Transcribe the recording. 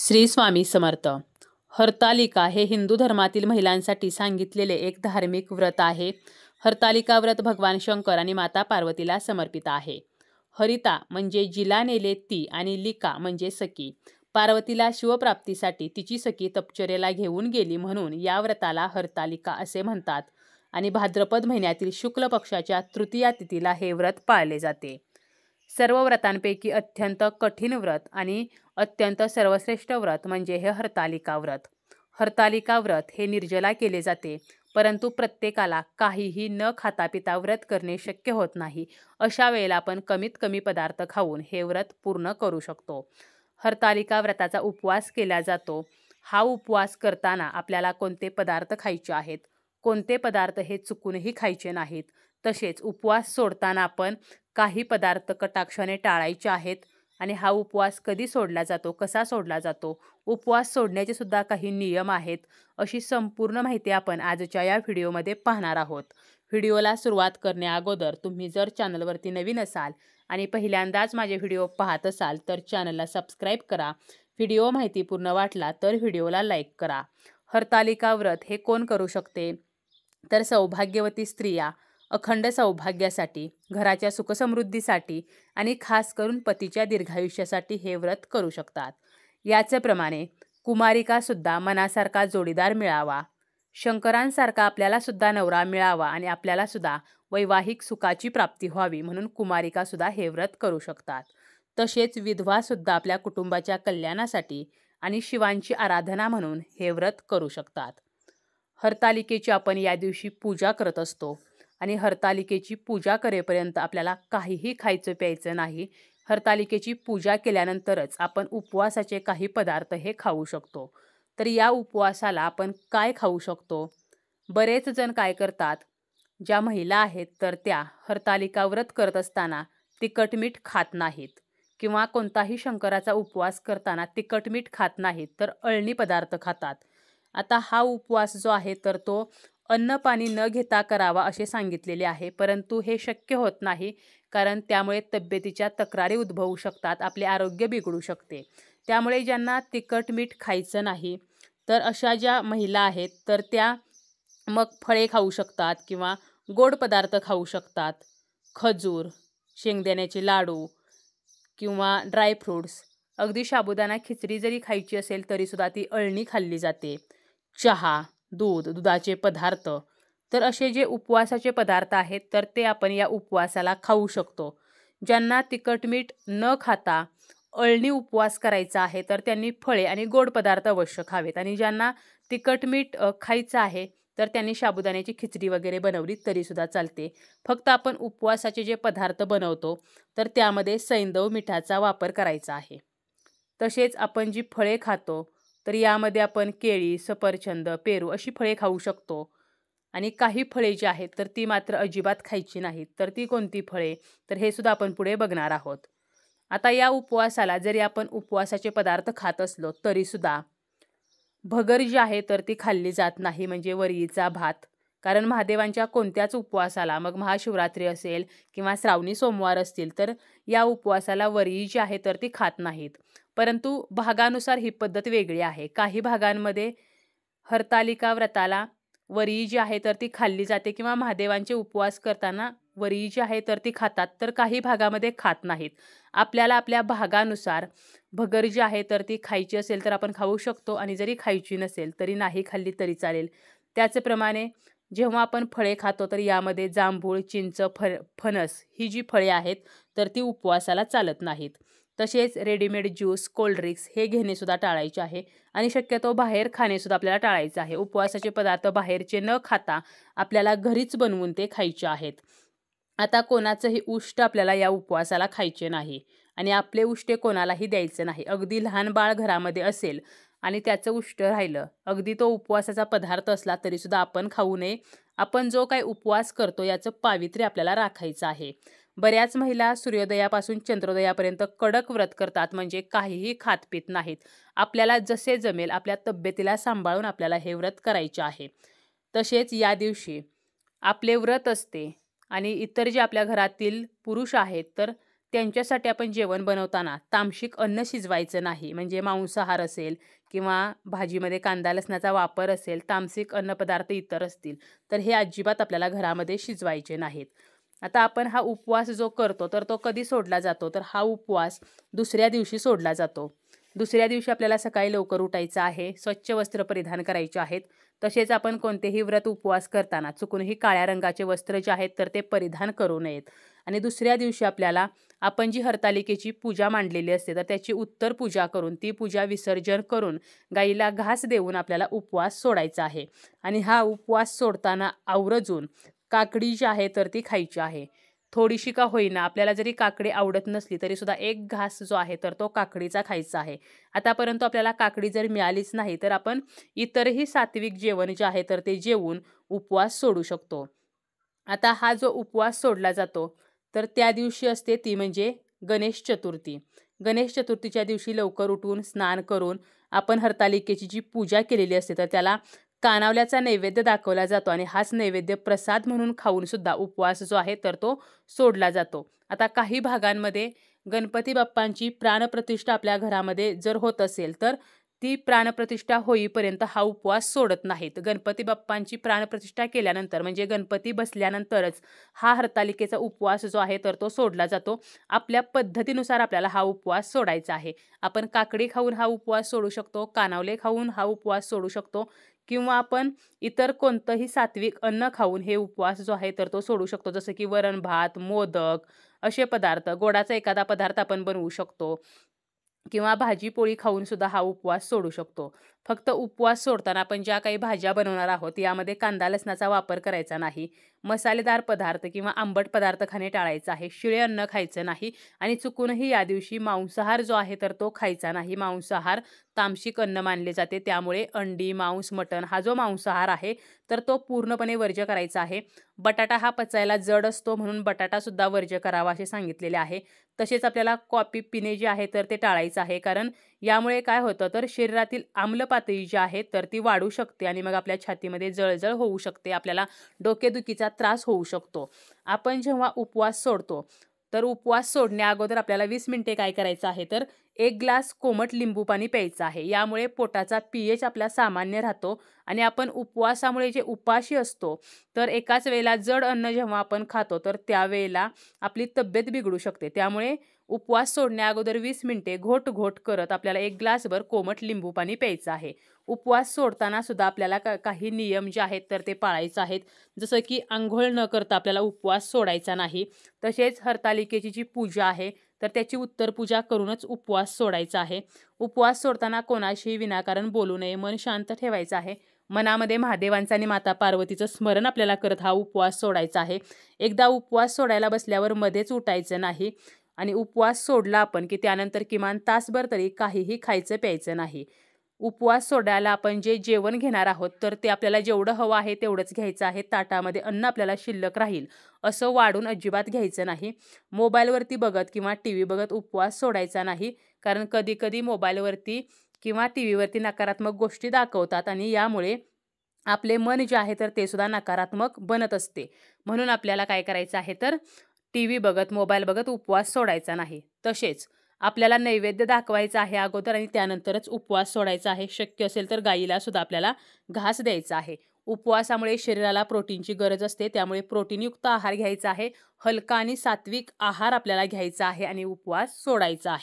श्री स्वामी समर्थ. हरतालिका हे हिंदू धर्मातील महिलांसाठी सांगितलेले एक धार्मिक व्रत आहे. हरतालिका व्रत भगवान शंकर आणि माता पार्वतीला समर्पित आहे. हरिता म्हणजे जिला नेले ती आणि लिका म्हणजे सखी. पार्वतीला शिवप्राप्तीसाठी तिची सखी तपश्चर्येला घेऊन गेली म्हणून या व्रताला हरतालिका असे म्हणतात आणि भाद्रपद महिन्यातील शुक्ल पक्षाच्या तृतीया तिथीला हे व्रत पाळले जाते. सर्व व्रतांपैकी अत्यंत कठीण व्रत आणि अत्यंत सर्वश्रेष्ठ व्रत म्हणजे हे हरतालिका व्रत. हरतालिका व्रत हे निर्जला केले जाते, परंतु प्रत्येकाला काहीही न खाता पिता व्रत करणे शक्य होत नाही. अशा वेळेला आपण कमीत कमी पदार्थ खाऊन हे व्रत पूर्ण करू शकतो. हरतालिका व्रताचा उपवास केला जातो. हा उपवास करताना आपल्याला कोणते पदार्थ खायचे आहेत, कोणते पदार्थ हे चुकूनही खायचे नाहीत. तसेच उपवास सोडताना आपण काही पदार्थ कटाक्षाने टाळायचे आहेत. आणि हा उपवास कधी सोडला जातो, कसा सोडला जातो, उपवास सोडण्याचे सुद्धा काही नियम आहेत, अशी संपूर्ण माहिती आपण आजच्या या व्हिडिओमध्ये पाहणार आहोत. व्हिडिओला सुरुवात करण्या अगोदर तुम्ही जर चॅनलवरती नवीन असाल आणि पहिल्यांदाच माझे व्हिडिओ पाहत असाल तर चॅनलला सबस्क्राईब करा. व्हिडिओ माहितीपूर्ण वाटला तर व्हिडिओला लाईक करा. हरतालिका व्रत हे कोण करू शकते, तर सौभाग्यवती स्त्रिया अखंड सौभाग्यासाठी, घराच्या सुखसमृद्धीसाठी आणि खास करून पतीच्या दीर्घायुष्यासाठी हे व्रत करू शकतात. याचप्रमाणे कुमारिकासुद्धा मनासारखा जोडीदार मिळावा, शंकरांसारखा आपल्यालासुद्धा नवरा मिळावा आणि आपल्यालासुद्धा वैवाहिक सुखाची प्राप्ती व्हावी म्हणून कुमारिकासुद्धा हे व्रत करू शकतात. तसेच विधवासुद्धा आपल्या कुटुंबाच्या कल्याणासाठी आणि शिवांची आराधना म्हणून हे व्रत करू शकतात. हरतालिकेची आपण या दिवशी पूजा करत असतो आणि हरतालिकेची पूजा करेपर्यंत आपल्याला काहीही खायचं प्यायचं नाही. हरतालिकेची पूजा केल्यानंतरच आपण उपवासाचे काही पदार्थ हे खाऊ शकतो. तर या उपवासाला आपण काय खाऊ शकतो? बरेच जण काय करतात, ज्या महिला आहेत तर त्या हरतालिका व्रत करत असताना तिखट मीठ खात नाहीत किंवा कोणताही शंकराचा उपवास करताना तिखट मीठ खात नाहीत, तर अळणी पदार्थ खातात. आता हा उपवास जो आहे तर तो अन्न पाणी न घेता करावा असे सांगितलेले आहे, परंतु हे शक्य होत नाही, कारण त्यामुळे तब्येतीच्या तक्रारी उद्भवू शकतात, आपले आरोग्य बिघडू शकते. त्यामुळे ज्यांना तिखट मीठ खायचं नाही तर अशा ज्या महिला आहेत तर त्या मग फळे खाऊ शकतात किंवा गोड पदार्थ खाऊ शकतात. खजूर, शेंगदाण्याचे लाडू किंवा ड्रायफ्रूट्स, अगदी साबुदाणा खिचडी जरी खायची असेल तरीसुद्धा ती अळणी खाल्ली जाते. चहा, दूध, दुधाचे पदार्थ, तर असे जे उपवासाचे पदार्थ आहेत तर ते आपण या उपवासाला खाऊ शकतो. ज्यांना तिखट मीठ न खाता अळणी उपवास करायचा आहे तर त्यांनी फळे आणि गोड पदार्थ अवश्य खावेत. आणि ज्यांना तिखट मीठ खायचं आहे तर त्यांनी साबुदाण्याची खिचडी वगैरे बनवली तरीसुद्धा चालते. फक्त आपण उपवासाचे जे पदार्थ बनवतो तर त्यामध्ये सैंधव मिठाचा वापर करायचा आहे. तसेच आपण जी फळे खातो तर यामध्ये आपण केळी, सफरचंद, पेरू अशी फळे खाऊ शकतो. आणि काही फळे जी आहेत तर ती मात्र अजिबात खायची नाहीत. तर ती कोणती फळे, तर हे सुद्धा आपण पुढे बघणार आहोत. आता या उपवासाला जरी आपण उपवासाचे पदार्थ खात असलो तरीसुद्धा भगर जी आहे तर ती खाल्ली जात नाही, म्हणजे वरीचा भात. कारण महादेवांच्या कोणत्याच उपवासाला, मग महाशिवरात्री असेल किंवा श्रावणी सोमवार असतील, तर या उपवासाला वरी जी आहे तर ती खात नाहीत. परंतु भागानुसार ही पद्धत वेगळी आहे. काही भागांमध्ये हरतालिका व्रताला वरी जी आहे तर ती खाल्ली जाते किंवा महादेवांचे उपवास करताना वरी जी आहे तर ती खातात, तर काही भागामध्ये खात नाहीत. आपल्याला आपल्या भागानुसार भगर जी आहे तर ती खायची असेल तर आपण खाऊ शकतो आणि जरी खायची नसेल तरी नाही खाल्ली तरी चालेल. त्याचप्रमाणे जेव्हा आपण फळे खातो तर यामध्ये जांभूळ, चिंच, फणस ही जी फळे आहेत तर ती उपवासाला चालत नाहीत. तसेच रेडीमेड ज्यूस, कोल्ड्रिंक्स हे घेणेसुद्धा टाळायचे आहे आणि शक्यतो बाहेर खाणेसुद्धा आपल्याला टाळायचं आहे. उपवासाचे पदार्थ बाहेरचे न खाता आपल्याला घरीच बनवून ते खायचे आहेत. आता कोणाचंही उष्ट आपल्याला या उपवासाला खायचे नाही आणि आपले उष्टे कोणालाही द्यायचे नाही. अगदी लहान बाळ घरामध्ये असेल आणि त्याचं उष्ट राहिलं, अगदी तो उपवासाचा पदार्थ असला तरीसुद्धा आपण खाऊ नये. आपण जो काही उपवास करतो याचं पावित्र्य आपल्याला राखायचं आहे. बऱ्याच महिला सूर्योदयापासून चंद्रोदयापर्यंत कडक व्रत करतात, म्हणजे काहीही खात पित नाहीत. आपल्याला जसे जमेल आपल्या तब्येतीला सांभाळून आपल्याला हे व्रत करायचे आहे. तसेच या दिवशी आपले व्रत असते आणि इतर जे आपल्या घरातील पुरुष आहेत तर त्यांच्यासाठी आपण जेवण बनवताना तामसिक अन्न शिजवायचं नाही. म्हणजे मांसाहार असेल किंवा भाजीमध्ये कांदा लसणाचा वापर असेल, तामसिक अन्नपदार्थ इतर असतील, तर हे अजिबात आपल्याला घरामध्ये शिजवायचे नाहीत. आता आपण हा उपवास जो करतो तर तो कधी सोडला जातो, तर हा उपवास दुसऱ्या दिवशी सोडला जातो. दुसऱ्या दिवशी आपल्याला सकाळी लवकर उठायचं आहे, स्वच्छ वस्त्र परिधान करायचे आहेत. तसेच आपण कोणतेही व्रत उपवास करताना चुकूनही काळ्या रंगाचे वस्त्र जे आहेत तर ते परिधान करू नयेत. आणि दुसऱ्या दिवशी आपल्याला आपण जी हरतालिकेची पूजा मांडलेली असते तर त्याची उत्तर पूजा करून ती पूजा विसर्जन करून गाईला घास देऊन आपल्याला उपवास सोडायचा आहे. आणि हा उपवास सोडताना आवर्जून काकडी जी आहे तर ती खायची आहे. थोडीशी का होईना, आपल्याला जरी काकडी आवडत नसली तरी सुद्धा एक घास जो आहे तर तो काकडीचा खायचा आहे. आतापर्यंत आपल्याला काकडी जर मिळालीच नाही तर आपण इतरही सात्विक जेवण जे आहे तर ते जेवून उपवास सोडू शकतो. आता हा जो उपवास सोडला जातो तर त्या दिवशी असते ती म्हणजे गणेश चतुर्थी. गणेश चतुर्थीच्या दिवशी लवकर उठून स्नान करून आपण हरतालिकेची जी पूजा केलेली असते तर त्याला कानावल्याचा नैवेद्य दाखवला जातो आणि हाच नैवेद्य प्रसाद म्हणून खाऊन सुद्धा उपवास जो आहे तर तो सोडला जातो. आता काही भागांमध्ये गणपती बाप्पांची प्राणप्रतिष्ठा आपल्या घरामध्ये जर होत असेल तर ती प्राणप्रतिष्ठा होईपर्यंत हा उपवास सोडत नाहीत. गणपती बाप्पांची प्राणप्रतिष्ठा केल्यानंतर म्हणजे गणपती बसल्यानंतरच हा हरतालिकेचा उपवास जो आहे तर तो सोडला जातो. आपल्या पद्धतीनुसार आपल्याला हा उपवास सोडायचा आहे. आपण काकडी खाऊन हा उपवास सोडू शकतो, कानावले खाऊन हा उपवास सोडू शकतो किंवा आपण इतर कोणतंही सात्विक अन्न खाऊन हे उपवास जो आहे तर तो सोडू शकतो. जसं की वरण भात, मोदक असे पदार्थ, गोडाचा एखादा पदार्थ आपण बनवू शकतो किंवा भाजी पोळी खाऊन सुद्धा हा उपवास सोडू शकतो. फक्त उपवास सोडताना आपण ज्या काही भाज्या बनवणार आहोत यामध्ये कांदा लसणाचा वापर करायचा नाही. मसालेदार पदार्थ किंवा आंबट पदार्थ खाणे टाळायचं आहे. शिळे अन्न खायचं नाही आणि चुकूनही या दिवशी मांसाहार जो आहे तर तो खायचा नाही. मांसाहार तामसिक अन्न मानले जाते, त्यामुळे अंडी, मांस, मटण हा जो मांसाहार आहे तर तो पूर्णपणे वर्ज्य करायचा आहे. बटाटा हा पचायला जड असतो म्हणून बटाटा सुद्धा वर्ज्य करावा असे सांगितलेले आहे. तसेच आपल्याला कॉफी पिणे जे आहे तर ते टाळायचं आहे, कारण यामुळे काय होतं तर शरीरातील आम्ल पातळी जी आहे तर ती वाढू शकते आणि मग आपल्या छातीमध्ये जळजळ होऊ शकते, आपल्याला डोकेदुखीचा त्रास होऊ शकतो. आपण जेव्हा उपवास सोडतो तर उपवास सोडण्या अगोदर आपल्याला 20 मिनिटे काय करायचं आहे तर 1 ग्लास कोमट लिंबू पाणी प्यायचं आहे. यामुळे पोटाचा pH आपला सामान्य राहतो आणि आपण उपवासामुळे जे उपाशी असतो तर एकाच वेळेला जड अन्न जेव्हा आपण खातो तर त्यावेळेला आपली तब्येत बिघडू शकते. त्यामुळे उपवास सोडण्या अगोदर 20 मिनिटे घोट करत आपल्याला 1 ग्लासभर कोमट लिंबू पाणी प्यायचं आहे. उपवास सोडताना सुद्धा आपल्याला काही नियम जे आहेत तर ते पाळायचे आहेत. जसं की अंघोळ न करता आपल्याला उपवास सोडायचा नाही. तसेच हरतालिकेची जी पूजा आहे तर त्याची उत्तर पूजा करूनच उपवास सोडायचा आहे. उपवास सोडताना कोणाशीही विनाकारण बोलू नये, मन शांत ठेवायचं आहे. मनामध्ये महादेवांचं आणि माता पार्वतीचं स्मरण आपल्याला करत हा उपवास सोडायचा आहे. एकदा उपवास सोडायला बसल्यावर मध्येच उठायचं नाही आणि उपवास सोडला आपण की त्यानंतर किमान तासभर तरी काहीही खायचं प्यायचं नाही. उपवास सोडायला आपण जे जेवण घेणार आहोत तर ते आपल्याला जेवढं हवं आहे तेवढंच घ्यायचं आहे. ताटामध्ये अन्न आपल्याला शिल्लक राहील असं वाढून अजिबात घ्यायचं नाही. मोबाईलवरती बघत किंवा TV बघत उपवास सोडायचा नाही, कारण कधी मोबाईलवरती किंवा TVवरती नकारात्मक गोष्टी दाखवतात आणि यामुळे आपले मन जे आहे तर ते सुद्धा नकारात्मक बनत असते. म्हणून आपल्याला काय करायचं आहे तर TV बघत, मोबाईल बघत उपवास सोडायचा नाही. तसेच आपल्याला नैवेद्य दाखवायचा आहे अगोदर आणि त्यानंतरच उपवास सोडायचा आहे. शक्य असेल तर गाईला सुद्धा आपल्याला घास द्यायचा आहे. उपवासामुळे शरीराला प्रोटीनची गरज असते, त्यामुळे प्रोटीनयुक्त आहार घ्यायचा आहे. हलका आणि सात्विक आहार आपल्याला घ्यायचा आहे आणि उपवास सोडायचा आहे.